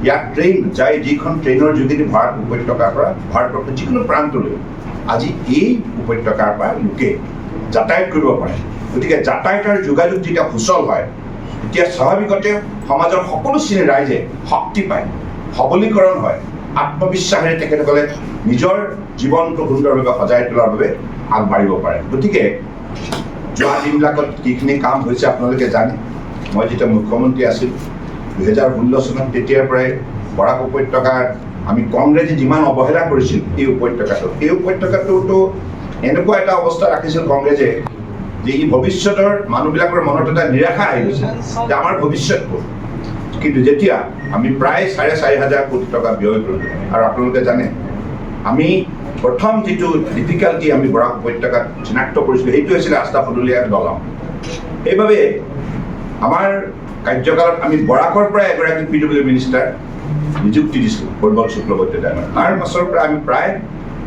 ইয়াত ট্ৰেইন যায়, যিখন ট্ৰেইনৰ যোগেদি ভাৰত উপত্যকাৰ পৰা ভাৰতবৰ্ষৰ যিকোনো প্ৰান্তলৈ আজি এই উপত্যকাৰ পৰা লোকে যাতায়াত কৰিব পাৰে। গতিকে যাতায়াতৰ যোগাযোগ যেতিয়া সুচল হয়, তেতিয়া স্বাভাৱিকতে সমাজৰ সকলো শ্ৰেণীৰ ৰাইজে শক্তি পায়, সবলীকৰণ হয়, আত্মবিশ্বাসেৰে তেখেতসকলে নিজৰ জীৱনটো সুন্দৰভাৱে সজাই তোলাৰ বাবে আগবাঢ়িব পাৰে। গতিকে যোৱা দিনবিলাকত যিখিনি কাম হৈছে আপোনালোকে জানে। মই যেতিয়া মুখ্যমন্ত্ৰী আছিলোঁ 2016 চনত, তেতিয়াৰ পৰাই বৰাক উপত্যকাৰ আমি কংগ্ৰেছে যিমান অৱহেলা কৰিছিল এই উপত্যকাটোতো এনেকুৱা এটা অৱস্থা ৰাখিছিল কংগ্ৰেছে যে ই ভৱিষ্যতৰ মানুহবিলাকৰ মনত এটা নিৰাশা আহি গৈছে যে আমাৰ ভৱিষ্যত ক'ত। কিন্তু যেতিয়া আমি প্ৰায় 4,500 কোটি টকা ব্যয় কৰিলোঁ, আৰু আপোনালোকে জানে আমি প্ৰথম যিটো ডিফিকাল্টি আমি বৰাক উপত্যকাত চিনাক্ত কৰিছিলোঁ সেইটো হৈছিলে ৰাস্তা পদূলি আৰু দলং। সেইবাবে আমাৰ কাৰ্যকালত আমি বৰাকৰ পৰা এগৰাকী PWD মিনিষ্টাৰ নিযুক্তি দিছিলোঁ, পৰিমল শুক্লবৈদ্যই। তাৰ পাছৰ পৰা আমি প্ৰায়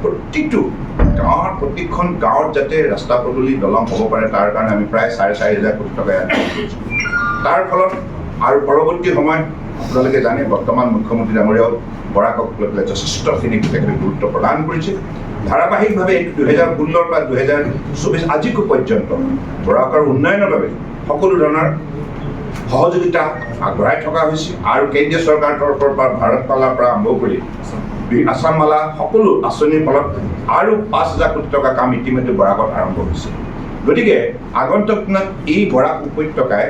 প্ৰতিটো গাঁৱৰ প্ৰতিখন গাঁৱত যাতে ৰাস্তা পদূলি দলং হ'ব পাৰে তাৰ কাৰণে আমি প্ৰায় 4,500 কোটি টকা কৰিছোঁ। তাৰ ফলত আৰু পৰৱৰ্তী সময়ত আপোনালোকে জানে বৰ্তমান মুখ্যমন্ত্ৰী ডাঙৰীয়াও বৰাকক লৈ পেলাই যথেষ্টখিনি তেখেতে গুৰুত্ব প্ৰদান কৰিছে। ধাৰাবাহিকভাৱে 2016 পৰা 2024 আজিকো পৰ্যন্ত বৰাকৰ উন্নয়নৰ বাবে সকলো ধৰণৰ সহযোগিতা আগবঢ়াই থকা হৈছে। আৰু কেন্দ্ৰীয় চৰকাৰৰ তৰফৰ পৰা ভাৰতমালাৰ পৰা আৰম্ভ কৰি আসাম মালা সকলো আঁচনিৰ ফলত আৰু 5,000 কোটি টকা কাম ইতিমধ্যে বৰাকত আৰম্ভ হৈছে। গতিকে আগন্তুক দিনত এই বৰাক উপত্যকাই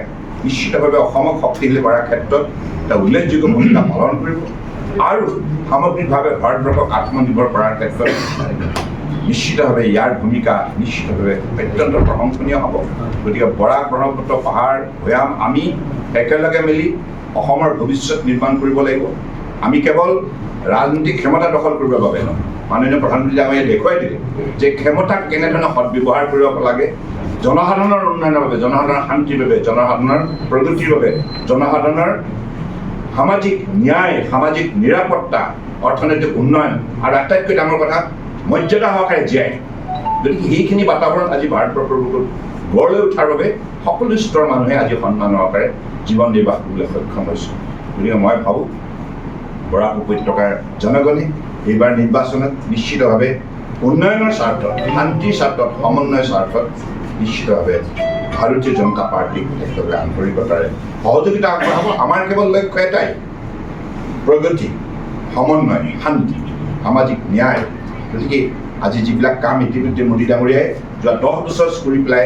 নিশ্চিতভাৱে অসমক শক্তিশালী কৰাৰ ক্ষেত্ৰত এটা উল্লেখযোগ্য ভূমিকা পালন কৰিব আৰু সামগ্ৰিকভাৱে ভাৰতবৰ্ষক আত্মনিৰ্ভৰ কৰাৰ ক্ষেত্ৰত নিশ্চিতভাৱে ইয়াৰ ভূমিকা নিশ্চিতভাৱে অত্যন্ত প্ৰশংসনীয় হ'ব। গতিকে বৰাক ব্ৰহ্মপুত্ৰ পাহাৰ ভৈয়াম আমি একেলগে মিলি অসমৰ ভৱিষ্যত নিৰ্মাণ কৰিব লাগিব। আমি কেৱল ৰাজনৈতিক ক্ষমতা দখল কৰিবৰ বাবে নহয়, মাননীয় প্ৰধানমন্ত্ৰী ডাঙৰীয়াই দেখুৱাই দিলে যে ক্ষমতাক কেনেধৰণে সদ্ব্যৱহাৰ কৰিব লাগে জনসাধাৰণৰ উন্নয়নৰ বাবে, জনসাধাৰণৰ শান্তিৰ বাবে, জনসাধাৰণৰ প্ৰগতিৰ বাবে, জনসাধাৰণৰ সামাজিক ন্যায়, সামাজিক নিৰাপত্তা, অৰ্থনৈতিক উন্নয়ন আৰু আটাইতকৈ ডাঙৰ কথা মৰ্যাদা সহকাৰে জীয়াই। গতিকে সেইখিনি বাতাবৰণ আজি ভাৰতবৰ্ষৰ বুকুত গঢ় লৈ উঠাৰ বাবে সকলো স্তৰৰ মানুহে আজি সন্মান সহকাৰে জীৱন নিৰ্বাহ কৰিবলৈ সক্ষম হৈছে। গতিকে মই ভাবোঁ বৰাক উপত্যকাৰ জনগণে এইবাৰ নিৰ্বাচনত নিশ্চিতভাৱে উন্নয়নৰ স্বাৰ্থত, শান্তিৰ স্বাৰ্থত, সমন্বয়ৰ স্বাৰ্থত নিশ্চিতভাৱে ভাৰতীয় জনতা পাৰ্টীক তেখেতসকলে আন্তৰিকতাৰে সহযোগিতা আগবঢ়াব। আমাৰ কেৱল লক্ষ্য এটাই, প্ৰগতি, সমন্বয়, শান্তি, সামাজিক ন্যায়। গতিকে আজি যিবিলাক কাম ইতিমধ্যে মোদী ডাঙৰীয়াই যোৱা 10 বছৰ কৰি পেলাই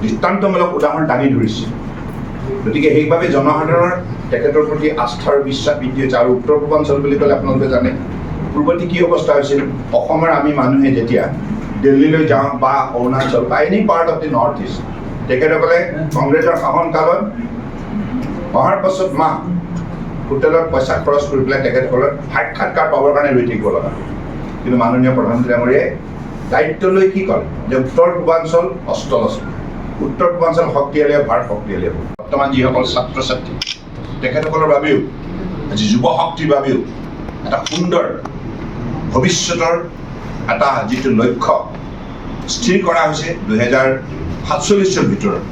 দৃষ্টান্তমূলক উদাহৰণ দাঙি ধৰিছে। গতিকে সেইবাবে জনসাধাৰণৰ তেখেতৰ প্ৰতি আস্থা আৰু বিশ্বাস বৃদ্ধি হৈছে। আৰু উত্তৰ পূৰ্বাঞ্চল বুলি ক'লে আপোনালোকে জানে পূৰ্বতে কি অৱস্থা হৈছিল, অসমৰ আমি মানুহে যেতিয়া দিল্লীলৈ যাওঁ বা অৰুণাচল বা any part of the north east, তেখেতসকলে কংগ্ৰেছৰ শাসনকালত অহাৰ পাছত মাহ হোটেলত পইচা খৰচ কৰি পেলাই তেখেতসকলৰ সাক্ষাৎকাৰ পাবৰ কাৰণে ৰৈ থাকিব লগা। কিন্তু মাননীয় প্ৰধানমন্ত্ৰী ডাঙৰীয়াই দায়িত্ব লৈ কি ক'লে যে উত্তৰ পূৰ্বাঞ্চল অষ্টল আছে, উত্তৰ পূৰ্বাঞ্চল শক্তিশালী হ'ব, ভাৰত শক্তিশালী হ'ব। বৰ্তমান যিসকল ছাত্ৰ ছাত্ৰী তেখেতসকলৰ বাবেও, আজি যুৱ শক্তিৰ বাবেও এটা সুন্দৰ ভৱিষ্যতৰ এটা যিটো লক্ষ্য স্থিৰ কৰা হৈছে 2047 চনৰ ভিতৰত,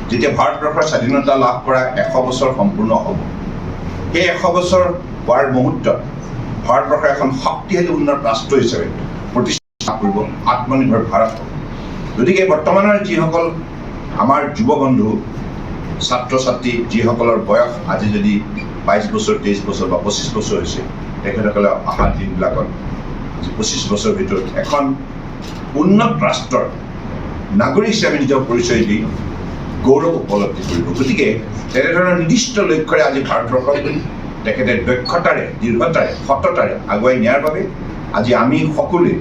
যেতিয়া ভাৰতবৰ্ষৰ স্বাধীনতা লাভ কৰা 100 বছৰ সম্পূৰ্ণ হ'ব। সেই 100 বছৰ হোৱাৰ মুহূৰ্তত ভাৰতবৰ্ষৰ এখন শক্তিশালী উন্নত ৰাষ্ট্ৰ হিচাপে প্ৰতিষ্ঠা কৰিব, আত্মনিৰ্ভৰ ভাৰত হ'ব। গতিকে বৰ্তমানৰ যিসকল আমাৰ যুৱ বন্ধু ছাত্ৰ ছাত্ৰী, যিসকলৰ বয়স আজি যদি 22 বছৰ, 23 বছৰ বা 25 বছৰ হৈছে, তেখেতসকলে অহা দিনবিলাকত 25 বছৰৰ ভিতৰত এখন উন্নত ৰাষ্ট্ৰৰ নাগৰিক হিচাপে নিজৰ পৰিচয় দি গৌৰৱ উপলব্ধি কৰিব। গতিকে তেনেধৰণৰ নিৰ্দিষ্ট লক্ষ্যৰে আজি ভাৰতবৰ্ষক তেখেতে দক্ষতাৰে, দৃঢ়তাৰে, সততাৰে আগুৱাই নিয়াৰ বাবে আজি আমি সকলোৱে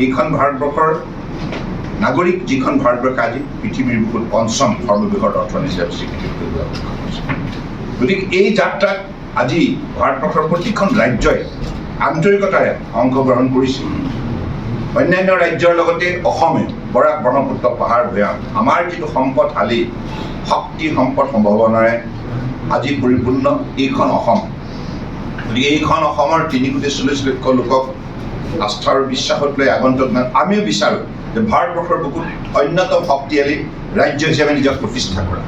এইখন ভাৰতবৰ্ষৰ নাগৰিক, যিখন ভাৰতবৰ্ষে আজি পৃথিৱীৰ বুকুত 5ম সৰ্ববৃহৎ অৰ্থনীতি হিচাপে স্বীকৃতি কৰিব। গতিকে এই যাত্ৰাত আজি ভাৰতবৰ্ষৰ প্ৰতিখন ৰাজ্যই আন্তৰিকতাৰে অংশগ্ৰহণ কৰিছে। অন্যান্য ৰাজ্যৰ লগতে অসমে বৰাক ব্ৰহ্মপুত্ৰ পাহাৰ ভৈয়াম আমাৰ যিটো সম্পদশালী, শক্তি সম্পদ সম্ভাৱনাৰে আজি পৰিপূৰ্ণ এইখন অসম। গতিকে এইখন অসমৰ 3,40 লক্ষ লোকক আস্থা আৰু বিশ্বাসত লৈ আগন্তুক দিনত আমিও বিচাৰোঁ যে ভাৰতবৰ্ষৰ বুকুত অন্যতম শক্তিশালী ৰাজ্য হিচাপে নিজক প্ৰতিষ্ঠা কৰা।